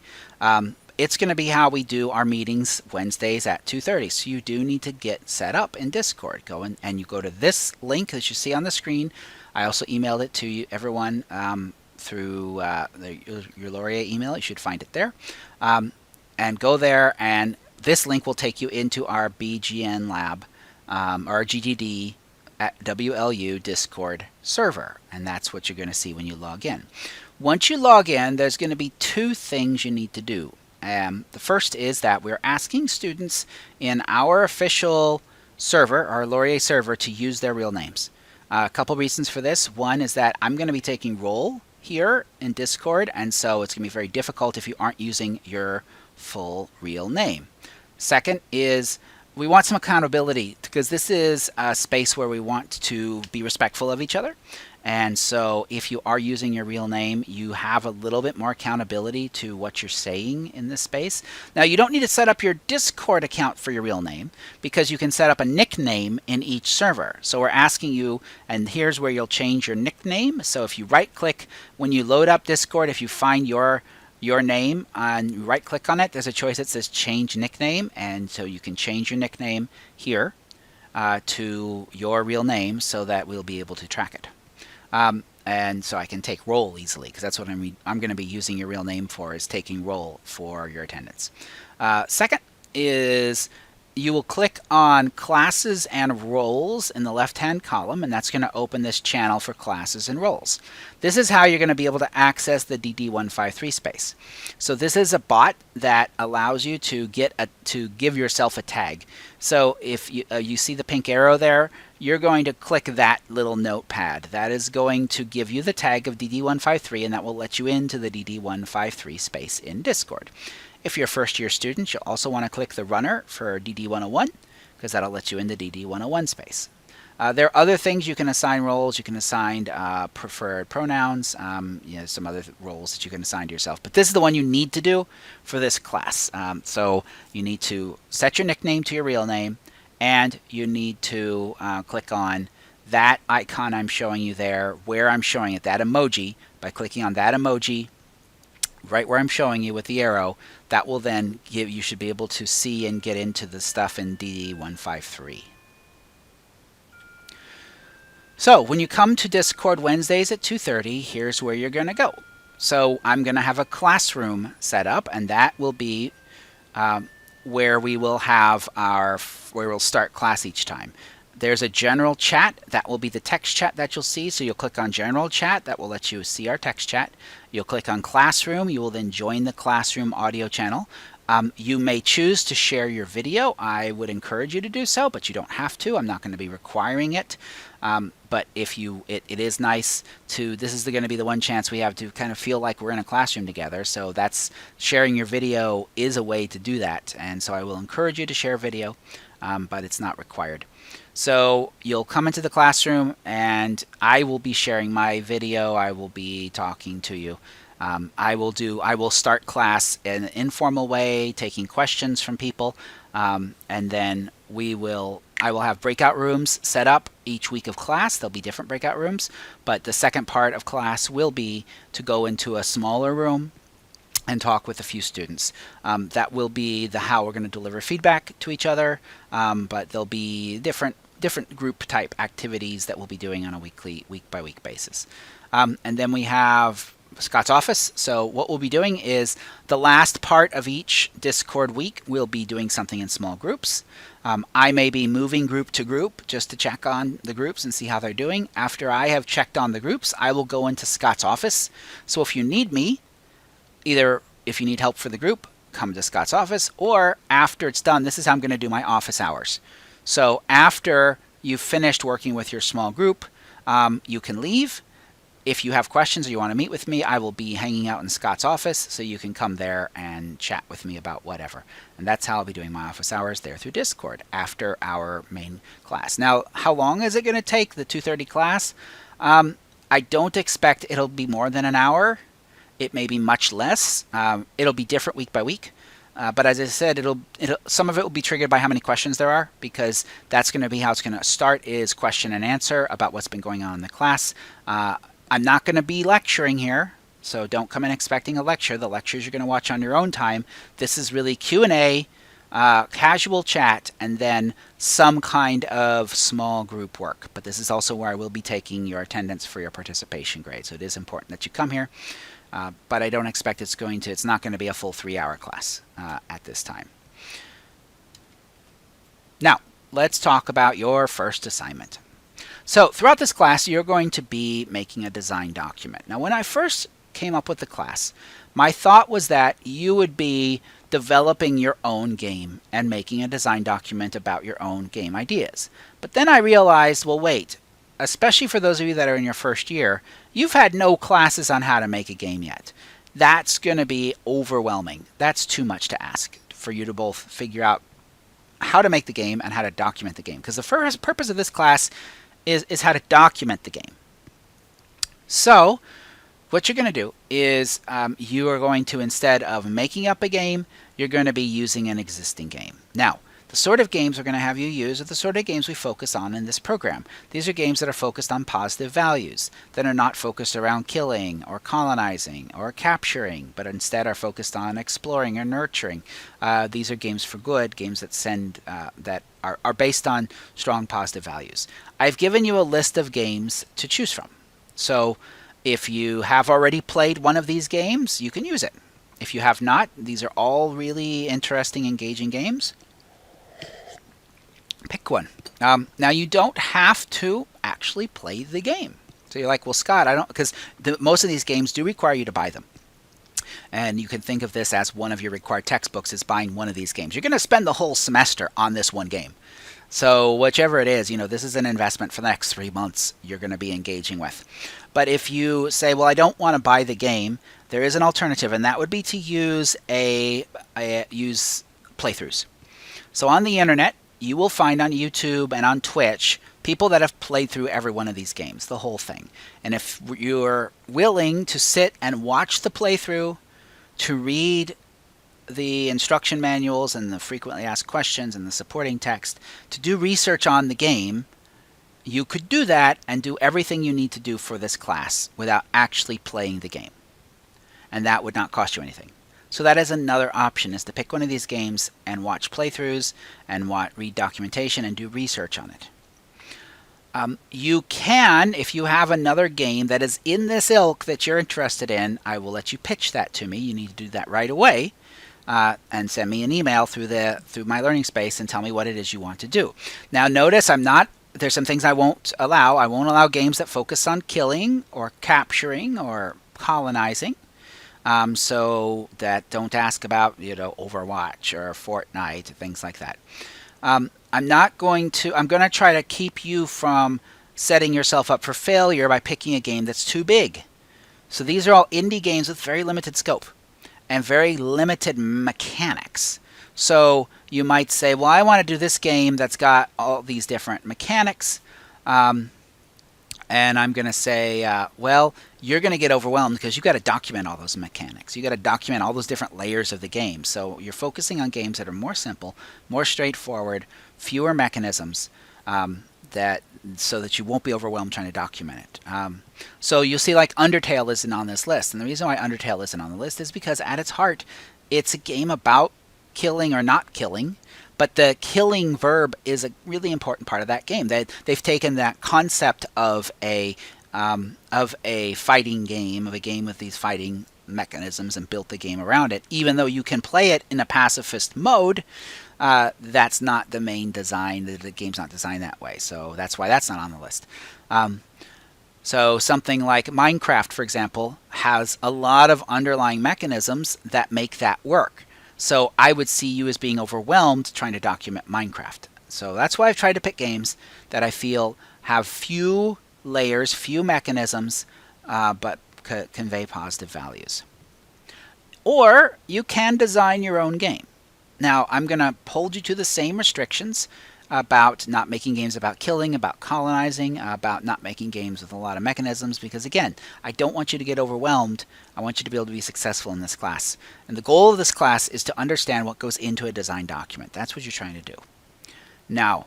It's going to be how we do our meetings Wednesdays at 2:30. So you do need to get set up in Discord. Go in and you go to this link that you see on the screen. I also emailed it to you, everyone, through your Laurier email. You should find it there. And go there, and this link will take you into our BGNlab, our GGD at WLU Discord server. And that's what you're going to see when you log in. Once you log in, there's going to be two things you need to do. The first is that we're asking students in our official server, our Laurier server, to use their real names. A couple reasons for this. One is that I'm going to be taking roll here in Discord, and so it's going to be very difficult if you aren't using your full real name. Second is we want some accountability, because this is a space where we want to be respectful of each other. And so if you are using your real name, you have a little bit more accountability to what you're saying in this space. Now, you don't need to set up your Discord account for your real name, because you can set up a nickname in each server. So we're asking you, and here's where you'll change your nickname. So if you right-click, when you load up Discord, if you find your name and you right-click on it, there's a choice that says Change Nickname, and so you can change your nickname here to your real name so that we'll be able to track it. And so I can take roll easily, because that's what I'm going to be using your real name for, is taking roll for your attendance. Second is you will click on classes and roles in the left-hand column, and that's going to open this channel for classes and roles. This is how you're going to be able to access the DD153 space. So this is a bot that allows you to give yourself a tag. So if you see the pink arrow there, you're going to click that little notepad. That is going to give you the tag of DD153, and that will let you into the DD153 space in Discord. If you're a first-year student, you'll also want to click the runner for DD101, because that'll let you in the DD101 space. There are other things you can assign roles. You can assign preferred pronouns, some other roles that you can assign to yourself. But this is the one you need to do for this class. So you need to set your nickname to your real name, and you need to click on that icon I'm showing you there, where I'm showing it, that emoji. By clicking on that emoji, right where I'm showing you with the arrow, that will then you should be able to see and get into the stuff in DD153. So when you come to Discord Wednesdays at 2:30, here's where you're going to go. So I'm going to have a classroom set up, and that will be where we will have where we'll start class each time. There's a general chat. That will be the text chat that you'll see. So you'll click on general chat. That will let you see our text chat. You'll click on classroom. You will then join the classroom audio channel. You may choose to share your video. I would encourage you to do so, but you don't have to. I'm not going to be requiring it. But if it is nice to, this is going to be the one chance we have to kind of feel like we're in a classroom together. So that's, sharing your video is a way to do that. And so I will encourage you to share video, but it's not required. So you'll come into the classroom, and I will be sharing my video. I will be talking to you. I will start class in an informal way, taking questions from people, and then I will have breakout rooms set up each week of class. There'll be different breakout rooms, but the second part of class will be to go into a smaller room and talk with a few students. That will be the how we're going to deliver feedback to each other, but there'll be different group type activities that we'll be doing on a week by week basis. And then we have Scott's office. So what we'll be doing is the last part of each Discord week, we'll be doing something in small groups. I may be moving group to group just to check on the groups and see how they're doing. After I have checked on the groups, I will go into Scott's office. So if you need me, either if you need help for the group, come to Scott's office, or after it's done, this is how I'm going to do my office hours. So after you've finished working with your small group, you can leave. If you have questions or you want to meet with me, I will be hanging out in Scott's office, so you can come there and chat with me about whatever. And that's how I'll be doing my office hours there through Discord after our main class. Now, how long is it going to take, the 2:30 class? I don't expect it'll be more than an hour. It may be much less. It'll be different week by week. But as I said, some of it will be triggered by how many questions there are, because that's going to be how it's going to start, is question and answer about what's been going on in the class. I'm not going to be lecturing here, so don't come in expecting a lecture. The lectures you're going to watch on your own time. This is really Q&A, casual chat, and then some kind of small group work. But this is also where I will be taking your attendance for your participation grade, so it is important that you come here. But I don't expect it's not going to be a full 3-hour class at this time. Now, let's talk about your first assignment. So throughout this class, you're going to be making a design document. Now, when I first came up with the class, my thought was that you would be developing your own game and making a design document about your own game ideas. But then I realized, well, wait, especially for those of you that are in your first year, you've had no classes on how to make a game yet. That's going to be overwhelming. That's too much to ask for you to both figure out how to make the game and how to document the game. Because the first purpose of this class is how to document the game. So what you're going to do is you are going to, instead of making up a game, you're going to be using an existing game. Now, the sort of games we're going to have you use are the sort of games we focus on in this program. These are games that are focused on positive values, that are not focused around killing or colonizing or capturing, but instead are focused on exploring or nurturing. These are games for good, games that that are based on strong positive values. I've given you a list of games to choose from. So if you have already played one of these games, you can use it. If you have not, these are all really interesting, engaging games. Pick one. Now, you don't have to actually play the game. So you're like, well, Scott, I don't, because most of these games do require you to buy them. And you can think of this as one of your required textbooks is buying one of these games. You're going to spend the whole semester on this one game. So whichever it is, this is an investment for the next 3 months you're going to be engaging with. But if you say, well, I don't want to buy the game, there is an alternative, and that would be to use use playthroughs. So on the internet, you will find on YouTube and on Twitch people that have played through every one of these games, the whole thing. And if you're willing to sit and watch the playthrough, to read the instruction manuals and the frequently asked questions and the supporting text, to do research on the game, you could do that and do everything you need to do for this class without actually playing the game. And that would not cost you anything. So that is another option, is to pick one of these games and watch playthroughs and read documentation and do research on it. You can, if you have another game that is in this ilk that you're interested in, I will let you pitch that to me. You need to do that right away and send me an email through my learning space and tell me what it is you want to do. Now notice there's some things I won't allow. I won't allow games that focus on killing or capturing or colonizing. So that don't ask about, Overwatch or Fortnite, things like that. I'm going to try to keep you from setting yourself up for failure by picking a game that's too big. So these are all indie games with very limited scope and very limited mechanics. So you might say, well, I want to do this game that's got all these different mechanics. And I'm going to say, well, you're going to get overwhelmed because you've got to document all those mechanics. You've got to document all those different layers of the game. So you're focusing on games that are more simple, more straightforward, fewer mechanisms, that so that you won't be overwhelmed trying to document it. So you'll see like Undertale isn't on this list. And the reason why Undertale isn't on the list is because at its heart, it's a game about killing or not killing. But the killing verb is a really important part of that game. They've taken that concept of a fighting game, of a game with these fighting mechanisms, and built the game around it. Even though you can play it in a pacifist mode, that's not the main design. The game's not designed that way. So that's why that's not on the list. So something like Minecraft, for example, has a lot of underlying mechanisms that make that work. So I would see you as being overwhelmed trying to document Minecraft. So that's why I've tried to pick games that I feel have few layers, few mechanisms, but convey positive values. Or you can design your own game. Now, I'm going to hold you to the same restrictions about not making games about killing, about colonizing, about not making games with a lot of mechanisms, because again, I don't want you to get overwhelmed. I want you to be able to be successful in this class. And the goal of this class is to understand what goes into a design document. That's what you're trying to do. Now,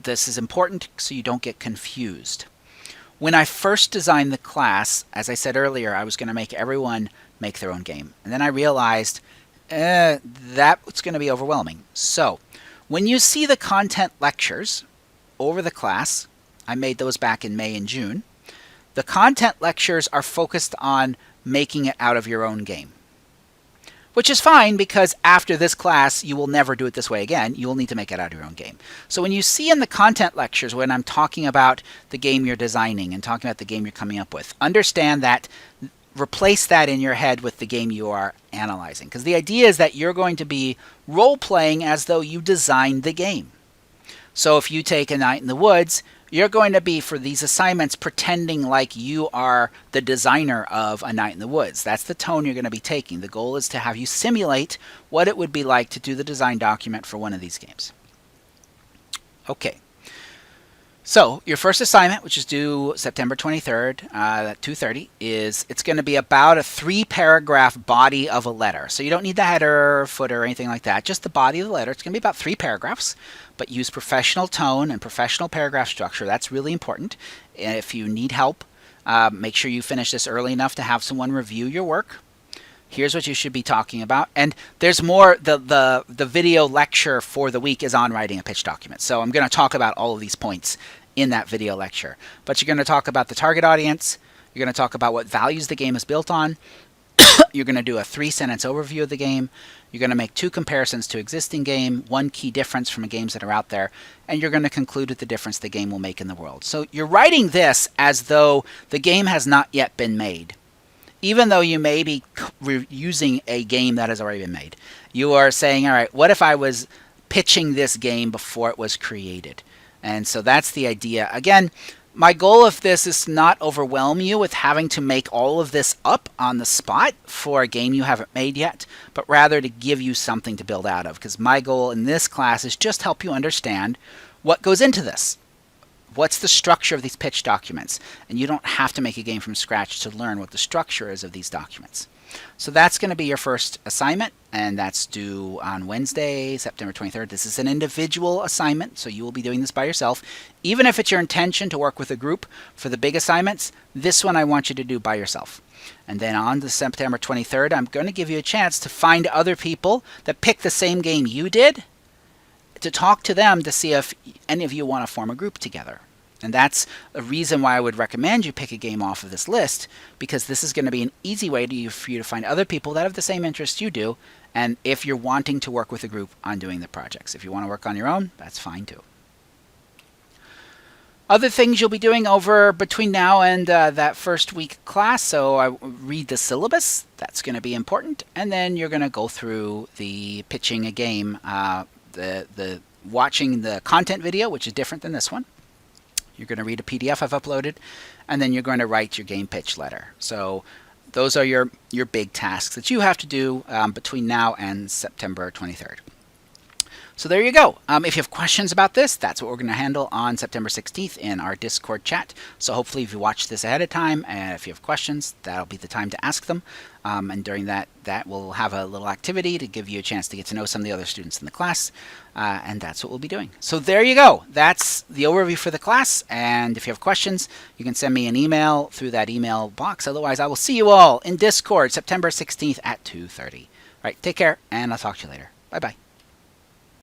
this is important so you don't get confused. When I first designed the class, as I said earlier, I was going to make everyone make their own game. And then I realized that's going to be overwhelming. So, when you see the content lectures over the class, I made those back in May and June, the content lectures are focused on making it out of your own game. Which is fine, because after this class, you will never do it this way again. You will need to make it out of your own game. So when you see in the content lectures, when I'm talking about the game you're designing and talking about the game you're coming up with, understand that, replace that in your head with the game you are analyzing. Because the idea is that you're going to be role-playing as though you designed the game. So if you take A Night in the Woods, you're going to be, for these assignments, pretending like you are the designer of A Night in the Woods. That's the tone you're going to be taking. The goal is to have you simulate what it would be like to do the design document for one of these games. Okay. So your first assignment, which is due September 23rd at 2:30, it's going to be about a 3-paragraph body of a letter. So you don't need the header, footer, or anything like that. Just the body of the letter. It's going to be about 3 paragraphs, but use professional tone and professional paragraph structure. That's really important. And if you need help, make sure you finish this early enough to have someone review your work. Here's what you should be talking about. And there's more, the video lecture for the week is on writing a pitch document. So I'm going to talk about all of these points in that video lecture. But you're going to talk about the target audience. You're going to talk about what values the game is built on. You're going to do a 3-sentence overview of the game. You're going to make 2 comparisons to existing game, 1 key difference from the games that are out there, and you're going to conclude with the difference the game will make in the world. So you're writing this as though the game has not yet been made. Even though you may be using a game that has already been made. You are saying, all right, what if I was pitching this game before it was created? And so that's the idea. Again, my goal of this is to not overwhelm you with having to make all of this up on the spot for a game you haven't made yet, but rather to give you something to build out of. Because my goal in this class is just help you understand what goes into this. What's the structure of these pitch documents? And you don't have to make a game from scratch to learn what the structure is of these documents. So that's going to be your first assignment, and that's due on Wednesday, September 23rd. This is an individual assignment, so you will be doing this by yourself. Even if it's your intention to work with a group for the big assignments, this one I want you to do by yourself. And then on to September 23rd, I'm going to give you a chance to find other people that picked the same game you did, to talk to them to see if any of you want to form a group together. And that's a reason why I would recommend you pick a game off of this list, because this is going to be an easy way for you to find other people that have the same interests you do, and if you're wanting to work with a group on doing the projects. If you want to work on your own, that's fine too. Other things you'll be doing over between now and that first week class, so I read the syllabus, that's going to be important, and then you're going to go through the pitching a game, the watching the content video, which is different than this one. You're going to read a PDF I've uploaded, and then you're going to write your game pitch letter. So those are your big tasks that you have to do between now and September 23rd. So there you go. If you have questions about this, that's what we're going to handle on September 16th in our Discord chat. So hopefully if you watch this ahead of time, and if you have questions, that'll be the time to ask them. And during that we'll have a little activity to give you a chance to get to know some of the other students in the class. And that's what we'll be doing. So there you go. That's the overview for the class. And if you have questions, you can send me an email through that email box. Otherwise, I will see you all in Discord September 16th at 2:30. All right, take care, and I'll talk to you later. Bye-bye.